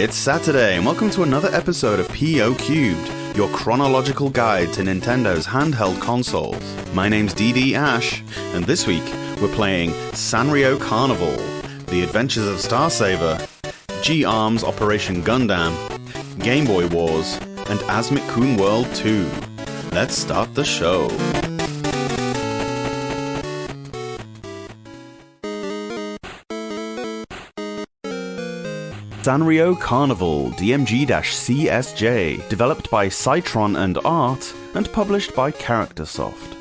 It's Saturday, and welcome to another episode of PO Cubed, your chronological guide to Nintendo's handheld consoles. My name's DD Ash, and this week we're playing Sanrio Carnival, The Adventures of Star Saver, G-Arm's Operation Gundam, Game Boy Wars, and Asmik-kun World 2. Let's start the show. Sanrio Carnival DMG-CSJ, developed by Cytron and Art, and published by Charactersoft.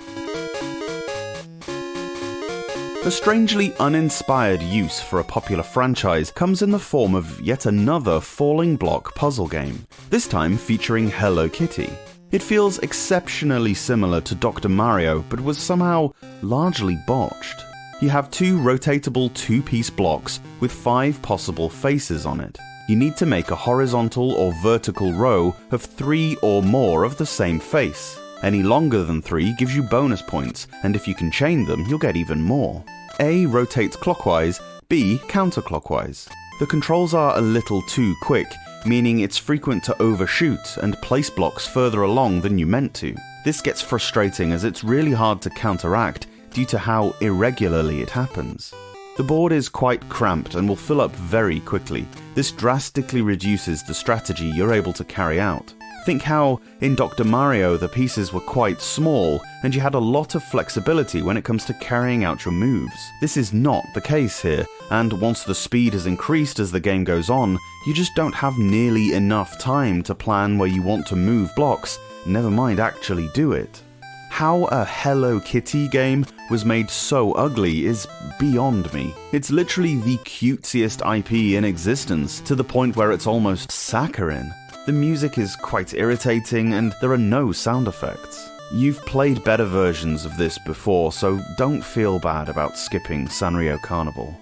A strangely uninspired use for a popular franchise comes in the form of yet another falling block puzzle game, this time featuring Hello Kitty. It feels exceptionally similar to Dr. Mario, but was somehow largely botched. You have two rotatable two-piece blocks with 5 possible faces on it. You need to make a horizontal or vertical row of 3 or more of the same face. Any longer than 3 gives you bonus points, and if you can chain them, you'll get even more. A rotates clockwise, B counterclockwise. The controls are a little too quick, meaning it's frequent to overshoot and place blocks further along than you meant to. This gets frustrating as it's really hard to counteract due to how irregularly it happens. The board is quite cramped and will fill up very quickly. This drastically reduces the strategy you're able to carry out. Think how, in Dr. Mario, the pieces were quite small, and you had a lot of flexibility when it comes to carrying out your moves. This is not the case here, and once the speed has increased as the game goes on, you just don't have nearly enough time to plan where you want to move blocks, never mind actually do it. How a Hello Kitty game was made so ugly is beyond me. It's literally the cutesiest IP in existence, to the point where it's almost saccharine. The music is quite irritating and there are no sound effects. You've played better versions of this before, so don't feel bad about skipping Sanrio Carnival.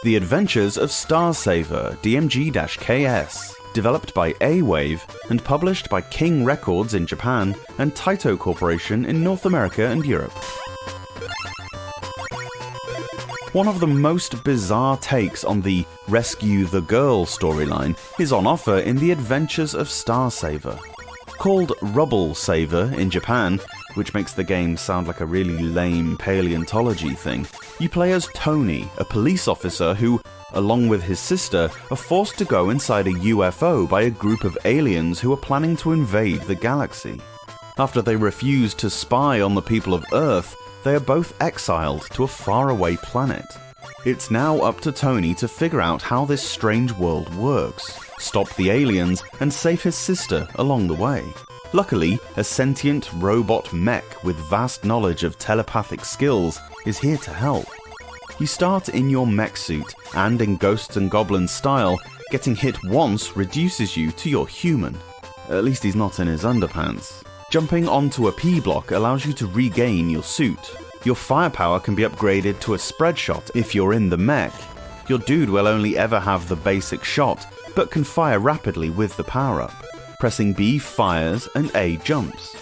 The Adventures of Star Saver DMG-KS, developed by A-Wave and published by King Records in Japan and Taito Corporation in North America and Europe. One of the most bizarre takes on the Rescue the Girl storyline is on offer in The Adventures of Star Saver. Called Rubble Saver in Japan, which makes the game sound like a really lame paleontology thing, you play as Tony, a police officer who, along with his sister, are forced to go inside a UFO by a group of aliens who are planning to invade the galaxy. After they refuse to spy on the people of Earth, they are both exiled to a faraway planet. It's now up to Tony to figure out how this strange world works, stop the aliens, and save his sister along the way. Luckily, a sentient robot mech with vast knowledge of telepathic skills is here to help. You start in your mech suit, and in Ghosts and Goblins style, getting hit once reduces you to your human. At least he's not in his underpants. Jumping onto a P block allows you to regain your suit. Your firepower can be upgraded to a spread shot if you're in the mech. Your dude will only ever have the basic shot, but can fire rapidly with the power-up. Pressing B fires and A jumps.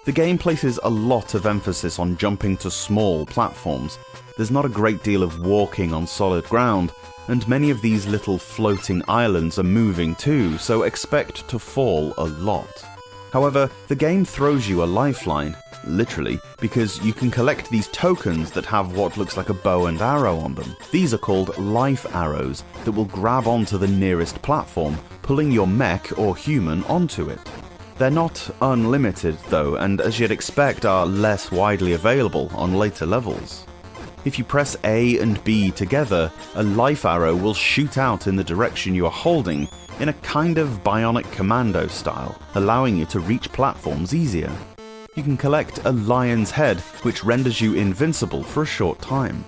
The game places a lot of emphasis on jumping to small platforms. There's not a great deal of walking on solid ground, and many of these little floating islands are moving too, so expect to fall a lot. However, the game throws you a lifeline, literally, because you can collect these tokens that have what looks like a bow and arrow on them. These are called life arrows that will grab onto the nearest platform, pulling your mech or human onto it. They're not unlimited though, and as you'd expect are less widely available on later levels. If you press A and B together, a life arrow will shoot out in the direction you are holding in a kind of bionic commando style, allowing you to reach platforms easier. You can collect a lion's head, which renders you invincible for a short time.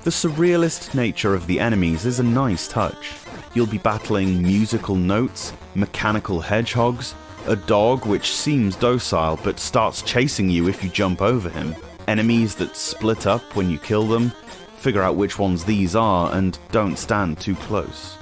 The surrealist nature of the enemies is a nice touch. You'll be battling musical notes, mechanical hedgehogs, a dog which seems docile but starts chasing you if you jump over him, enemies that split up when you kill them, figure out which ones these are and don't stand too close.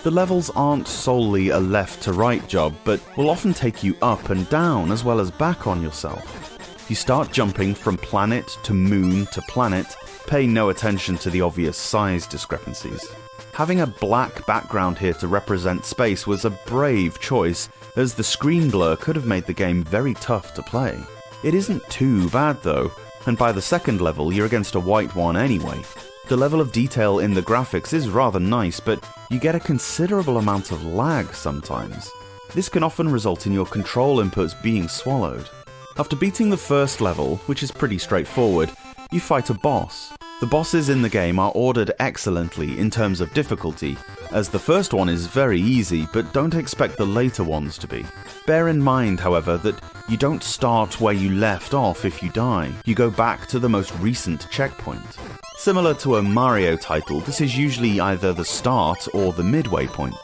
The levels aren't solely a left-to-right job, but will often take you up and down as well as back on yourself. You start jumping from planet to moon to planet, pay no attention to the obvious size discrepancies. Having a black background here to represent space was a brave choice, as the screen blur could have made the game very tough to play. It isn't too bad though, and by the second level you're against a white one anyway. The level of detail in the graphics is rather nice, but you get a considerable amount of lag sometimes. This can often result in your control inputs being swallowed. After beating the first level, which is pretty straightforward, you fight a boss. The bosses in the game are ordered excellently in terms of difficulty, as the first one is very easy, but don't expect the later ones to be. Bear in mind, however, that you don't start where you left off if you die. You go back to the most recent checkpoint. Similar to a Mario title, this is usually either the start or the midway point.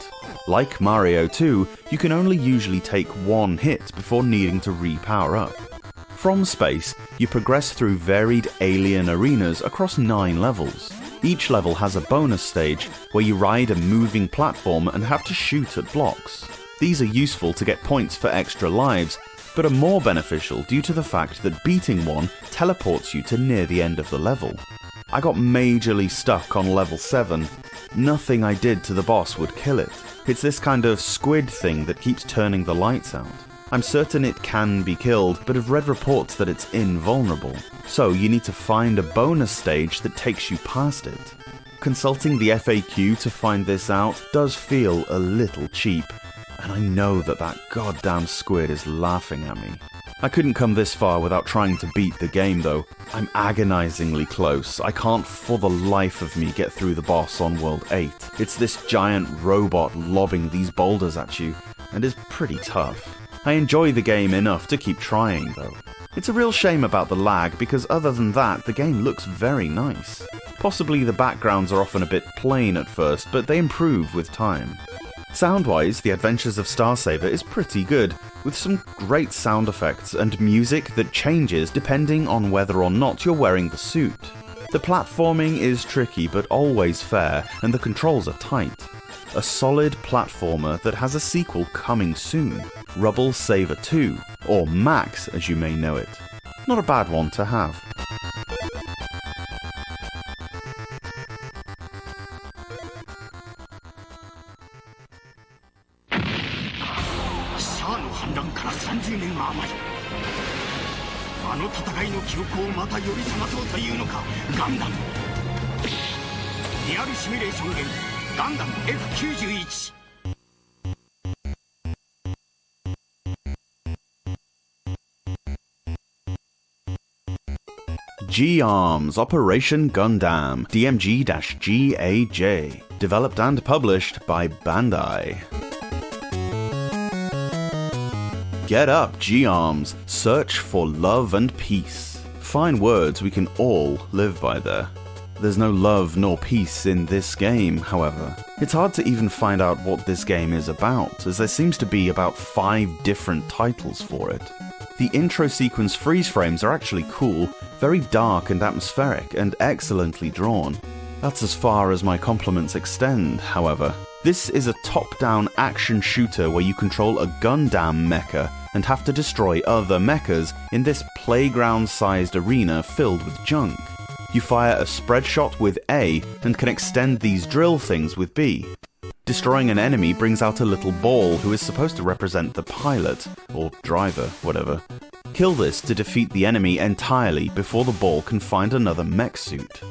Like Mario 2, you can only usually take one hit before needing to re-power up. From space, you progress through varied alien arenas across 9 levels. Each level has a bonus stage where you ride a moving platform and have to shoot at blocks. These are useful to get points for extra lives, but are more beneficial due to the fact that beating one teleports you to near the end of the level. I got majorly stuck on level 7. Nothing I did to the boss would kill it. It's this kind of squid thing that keeps turning the lights out. I'm certain it can be killed, but have read reports that it's invulnerable. So you need to find a bonus stage that takes you past it. Consulting the FAQ to find this out does feel a little cheap, and I know that goddamn squid is laughing at me. I couldn't come this far without trying to beat the game though. I'm agonizingly close. I can't for the life of me get through the boss on World 8. It's this giant robot lobbing these boulders at you, and is pretty tough. I enjoy the game enough to keep trying though. It's a real shame about the lag, because other than that, the game looks very nice. Possibly the backgrounds are often a bit plain at first, but they improve with time. Sound-wise, The Adventures of Star Saver is pretty good, with some great sound effects and music that changes depending on whether or not you're wearing the suit. The platforming is tricky but always fair, and the controls are tight. A solid platformer that has a sequel coming soon, Rubble Saver 2, or Max as you may know it. Not a bad one to have. Gundam G-Arms Operation Gundam, DMG-GAJ, developed and published by Bandai. Get up, G-Arms, search for love and peace. Fine words we can all live by there. There's no love nor peace in this game, however. It's hard to even find out what this game is about, as there seems to be about 5 different titles for it. The intro sequence freeze frames are actually cool, very dark and atmospheric, and excellently drawn. That's as far as my compliments extend, however. This is a top-down action shooter where you control a Gundam mecha and have to destroy other mechas in this playground-sized arena filled with junk. You fire a spread shot with A and can extend these drill things with B. Destroying an enemy brings out a little ball who is supposed to represent the pilot, or driver, whatever. Kill this to defeat the enemy entirely before the ball can find another mech suit.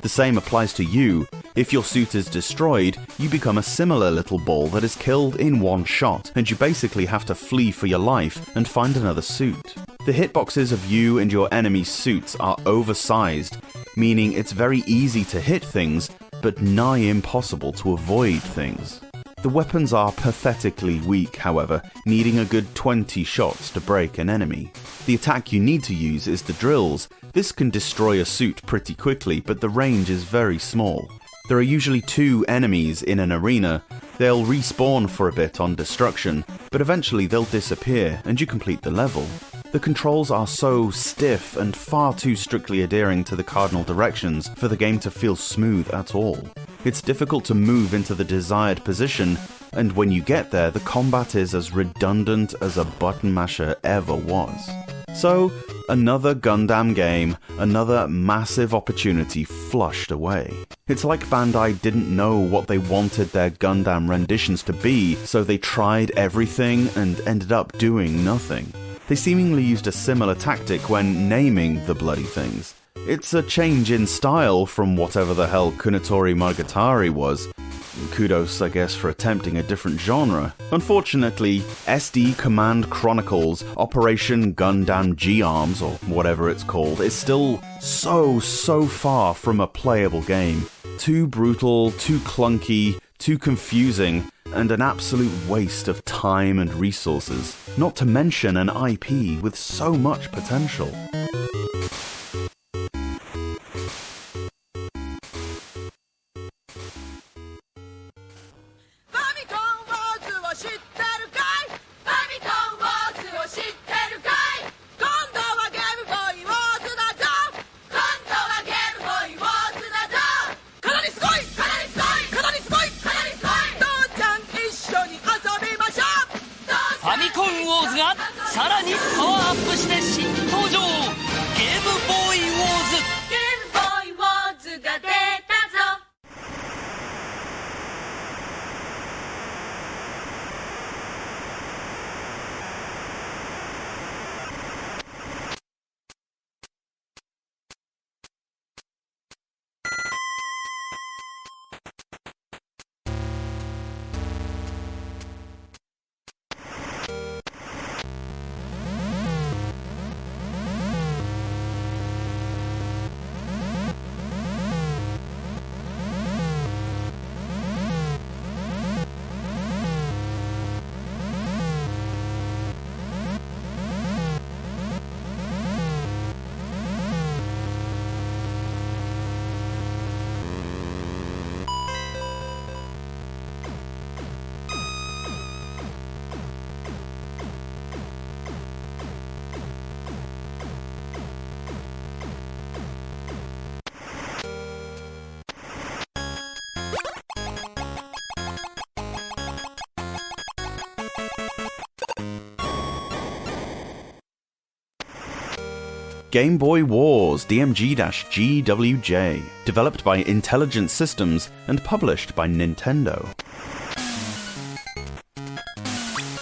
The same applies to you. If your suit is destroyed, you become a similar little ball that is killed in one shot, and you basically have to flee for your life and find another suit. The hitboxes of you and your enemy's suits are oversized, meaning it's very easy to hit things, but nigh impossible to avoid things. The weapons are pathetically weak, however, needing a good 20 shots to break an enemy. The attack you need to use is the drills. This can destroy a suit pretty quickly, but the range is very small. There are usually 2 enemies in an arena. They'll respawn for a bit on destruction, but eventually they'll disappear and you complete the level. The controls are so stiff and far too strictly adhering to the cardinal directions for the game to feel smooth at all. It's difficult to move into the desired position, and when you get there, the combat is as redundant as a button masher ever was. So, another Gundam game, another massive opportunity flushed away. It's like Bandai didn't know what they wanted their Gundam renditions to be, so they tried everything and ended up doing nothing. They seemingly used a similar tactic when naming the bloody things. It's a change in style from whatever the hell Kunitori Monogatari was. Kudos, I guess, for attempting a different genre. Unfortunately, SD Command Chronicles Operation Gundam G-Arms, or whatever it's called, is still so far from a playable game. Too brutal, too clunky, too confusing, and an absolute waste of time and resources. Not to mention an IP with so much potential. Asmik-kun World がさらにパワーアップして新登場。ゲームボーイウォーズ。ゲームボーイウォーズが出たぞ。Game Boy Wars DMG-GWJ, developed by Intelligent Systems and published by Nintendo.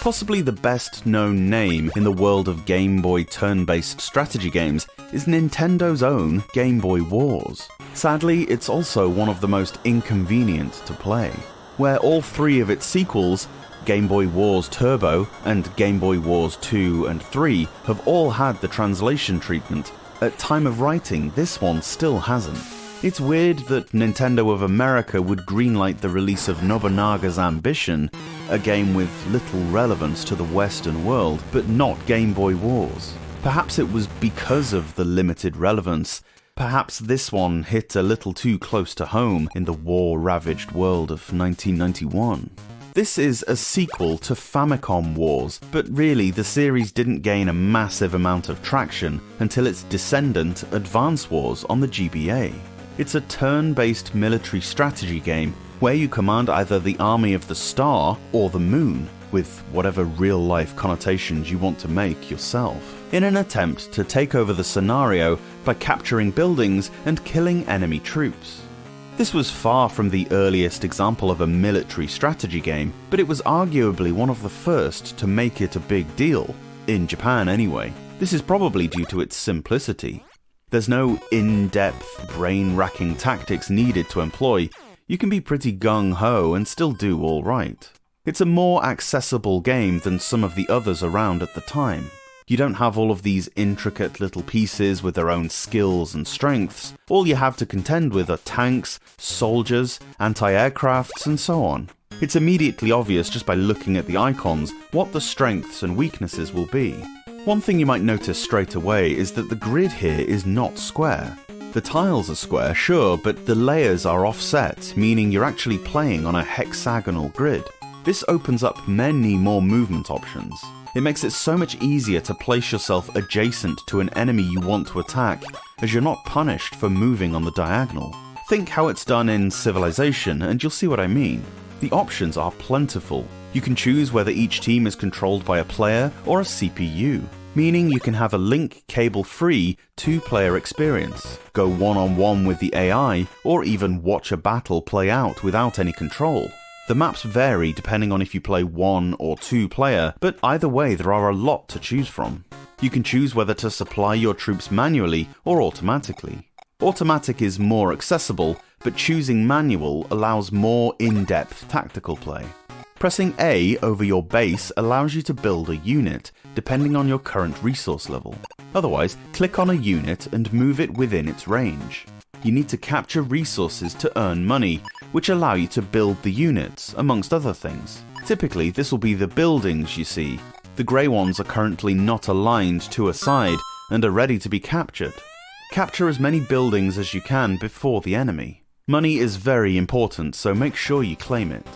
Possibly the best known name in the world of Game Boy turn-based strategy games is Nintendo's own Game Boy Wars. Sadly, it's also one of the most inconvenient to play, where all three of its sequels, Game Boy Wars Turbo and Game Boy Wars 2 and 3, have all had the translation treatment. At time of writing, this one still hasn't. It's weird that Nintendo of America would greenlight the release of Nobunaga's Ambition, a game with little relevance to the Western world, but not Game Boy Wars. Perhaps it was because of the limited relevance. Perhaps this one hit a little too close to home in the war-ravaged world of 1991. This is a sequel to Famicom Wars, but really the series didn't gain a massive amount of traction until its descendant Advance Wars on the GBA. It's a turn-based military strategy game where you command either the Army of the Star or the Moon, with whatever real-life connotations you want to make yourself, in an attempt to take over the scenario by capturing buildings and killing enemy troops. This was far from the earliest example of a military strategy game, but it was arguably one of the first to make it a big deal, in Japan anyway. This is probably due to its simplicity. There's no in-depth, brain-racking tactics needed to employ. You can be pretty gung-ho and still do alright. It's a more accessible game than some of the others around at the time. You don't have all of these intricate little pieces with their own skills and strengths. All you have to contend with are tanks, soldiers, anti-aircrafts, and so on. It's immediately obvious just by looking at the icons what the strengths and weaknesses will be. One thing you might notice straight away is that the grid here is not square. The tiles are square, sure, but the layers are offset, meaning you're actually playing on a hexagonal grid. This opens up many more movement options. It makes it so much easier to place yourself adjacent to an enemy you want to attack, as you're not punished for moving on the diagonal. Think how it's done in Civilization and you'll see what I mean. The options are plentiful. You can choose whether each team is controlled by a player or a CPU, meaning you can have a link cable-free 2-player experience, go one-on-one with the AI, or even watch a battle play out without any control. The maps vary depending on if you play 1 or 2-player, but either way there are a lot to choose from. You can choose whether to supply your troops manually or automatically. Automatic is more accessible, but choosing manual allows more in-depth tactical play. Pressing A over your base allows you to build a unit, depending on your current resource level. Otherwise, click on a unit and move it within its range. You need to capture resources to earn money, which allow you to build the units, amongst other things. Typically, this will be the buildings you see. The grey ones are currently not aligned to a side and are ready to be captured. Capture as many buildings as you can before the enemy. Money is very important, so make sure you claim it.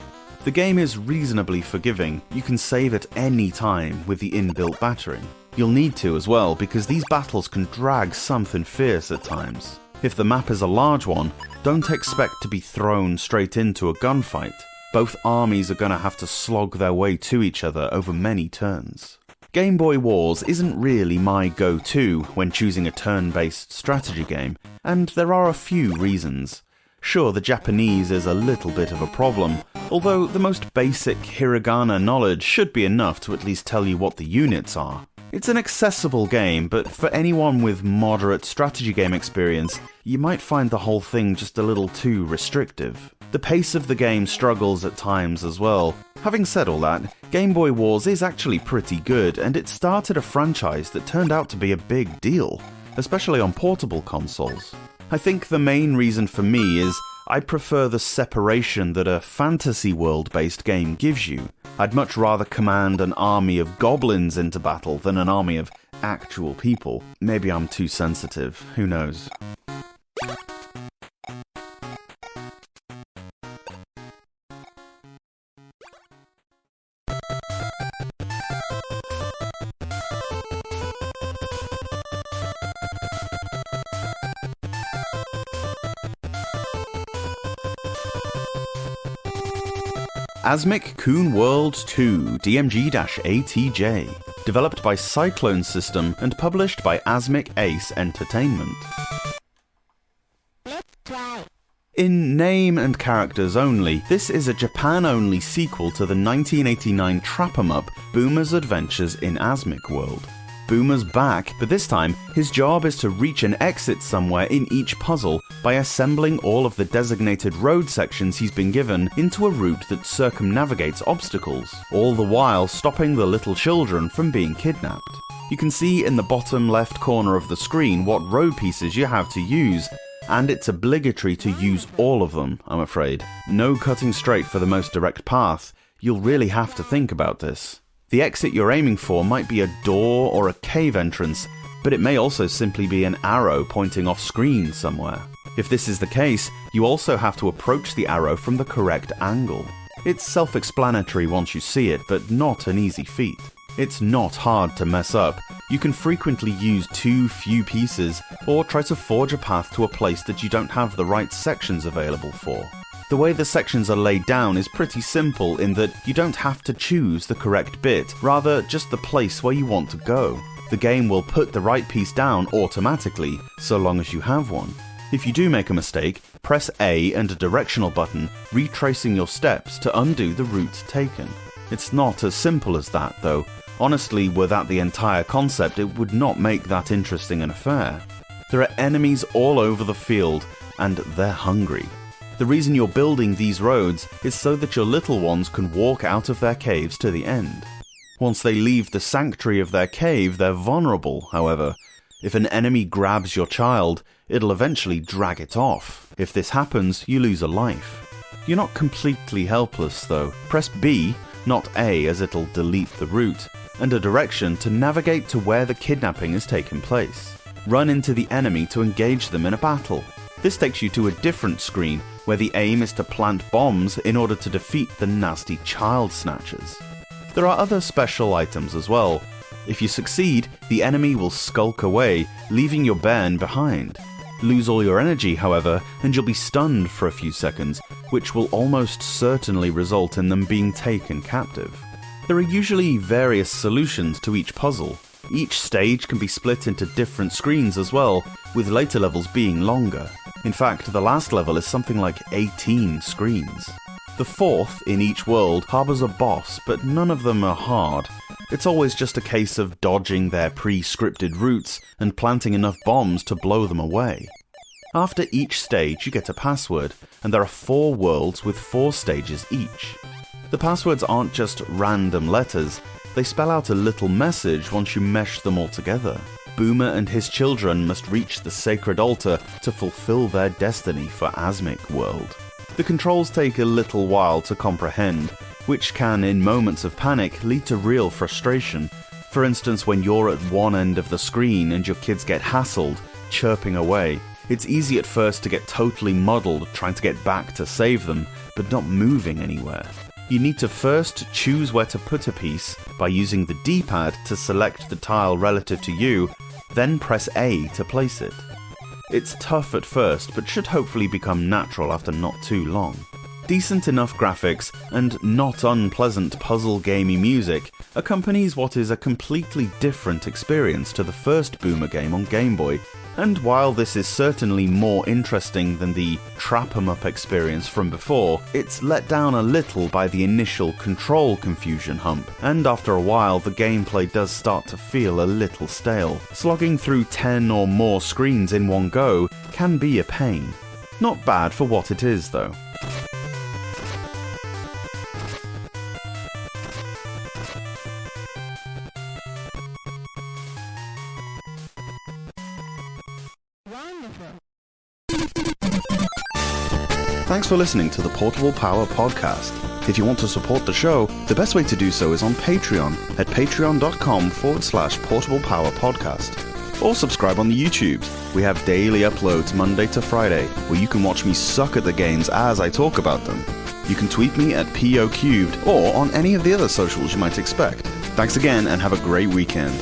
The game is reasonably forgiving. You can save at any time with the inbuilt battery. You'll need to as well, because these battles can drag something fierce at times. If the map is a large one, don't expect to be thrown straight into a gunfight. Both armies are going to have to slog their way to each other over many turns. Game Boy Wars isn't really my go-to when choosing a turn-based strategy game, and there are a few reasons. Sure, the Japanese is a little bit of a problem, although the most basic hiragana knowledge should be enough to at least tell you what the units are. It's an accessible game, but for anyone with moderate strategy game experience, you might find the whole thing just a little too restrictive. The pace of the game struggles at times as well. Having said all that, Game Boy Wars is actually pretty good, and it started a franchise that turned out to be a big deal, especially on portable consoles. I think the main reason for me is I prefer the separation that a fantasy world-based game gives you. I'd much rather command an army of goblins into battle than an army of actual people. Maybe I'm too sensitive, who knows. Asmik-kun World 2 DMG-ATJ, developed by Cyclone System and published by Asmik Ace Entertainment. In name and characters only, this is a Japan-only sequel to the 1989 trap-em-up Boomer's Adventures in Asmik World. Boomer's back, but this time, his job is to reach an exit somewhere in each puzzle by assembling all of the designated road sections he's been given into a route that circumnavigates obstacles, all the while stopping the little children from being kidnapped. You can see in the bottom left corner of the screen what road pieces you have to use, and it's obligatory to use all of them, I'm afraid. No cutting straight for the most direct path. You'll really have to think about this. The exit you're aiming for might be a door or a cave entrance, but it may also simply be an arrow pointing off screen somewhere. If this is the case, you also have to approach the arrow from the correct angle. It's self-explanatory once you see it, but not an easy feat. It's not hard to mess up. You can frequently use too few pieces, or try to forge a path to a place that you don't have the right sections available for. The way the sections are laid down is pretty simple in that you don't have to choose the correct bit, rather just the place where you want to go. The game will put the right piece down automatically, so long as you have one. If you do make a mistake, press A and a directional button, retracing your steps to undo the route taken. It's not as simple as that, though. Honestly, were that the entire concept, it would not make that interesting an affair. There are enemies all over the field, and they're hungry. The reason you're building these roads is so that your little ones can walk out of their caves to the end. Once they leave the sanctuary of their cave, they're vulnerable, however. If an enemy grabs your child, it'll eventually drag it off. If this happens, you lose a life. You're not completely helpless, though. Press B, not A, as it'll delete the route, and a direction to navigate to where the kidnapping is taking place. Run into the enemy to engage them in a battle. This takes you to a different screen, where the aim is to plant bombs in order to defeat the nasty child snatchers. There are other special items as well. If you succeed, the enemy will skulk away, leaving your bairn behind. Lose all your energy, however, and you'll be stunned for a few seconds, which will almost certainly result in them being taken captive. There are usually various solutions to each puzzle. Each stage can be split into different screens as well, with later levels being longer. In fact, the last level is something like 18 screens. The fourth in each world harbours a boss, but none of them are hard. It's always just a case of dodging their pre-scripted routes and planting enough bombs to blow them away. After each stage you get a password, and there are 4 worlds with 4 stages each. The passwords aren't just random letters, they spell out a little message once you mesh them all together. Boomer and his children must reach the sacred altar to fulfill their destiny for Asmik-kun World. The controls take a little while to comprehend, which can, in moments of panic, lead to real frustration. For instance, when you're at one end of the screen and your kids get hassled, chirping away. It's easy at first to get totally muddled trying to get back to save them, but not moving anywhere. You need to first choose where to put a piece by using the D-pad to select the tile relative to you, then press A to place it. It's tough at first, but should hopefully become natural after not too long. Decent enough graphics and not unpleasant puzzle-gamey music accompanies what is a completely different experience to the first Boomer game on Game Boy, and while this is certainly more interesting than the trap-em-up experience from before, it's let down a little by the initial control confusion hump, and after a while the gameplay does start to feel a little stale. Slogging through 10 or more screens in one go can be a pain. Not bad for what it is, though. Thanks for listening to the Portable Power Podcast. If you want to support the show, the best way to do so is on Patreon at patreon.com/portablepowerpodcast. Or subscribe on the YouTubes. We have daily uploads Monday to Friday, where you can watch me suck at the games as I talk about them. You can tweet me at POCubed or on any of the other socials you might expect. Thanks again and have a great weekend.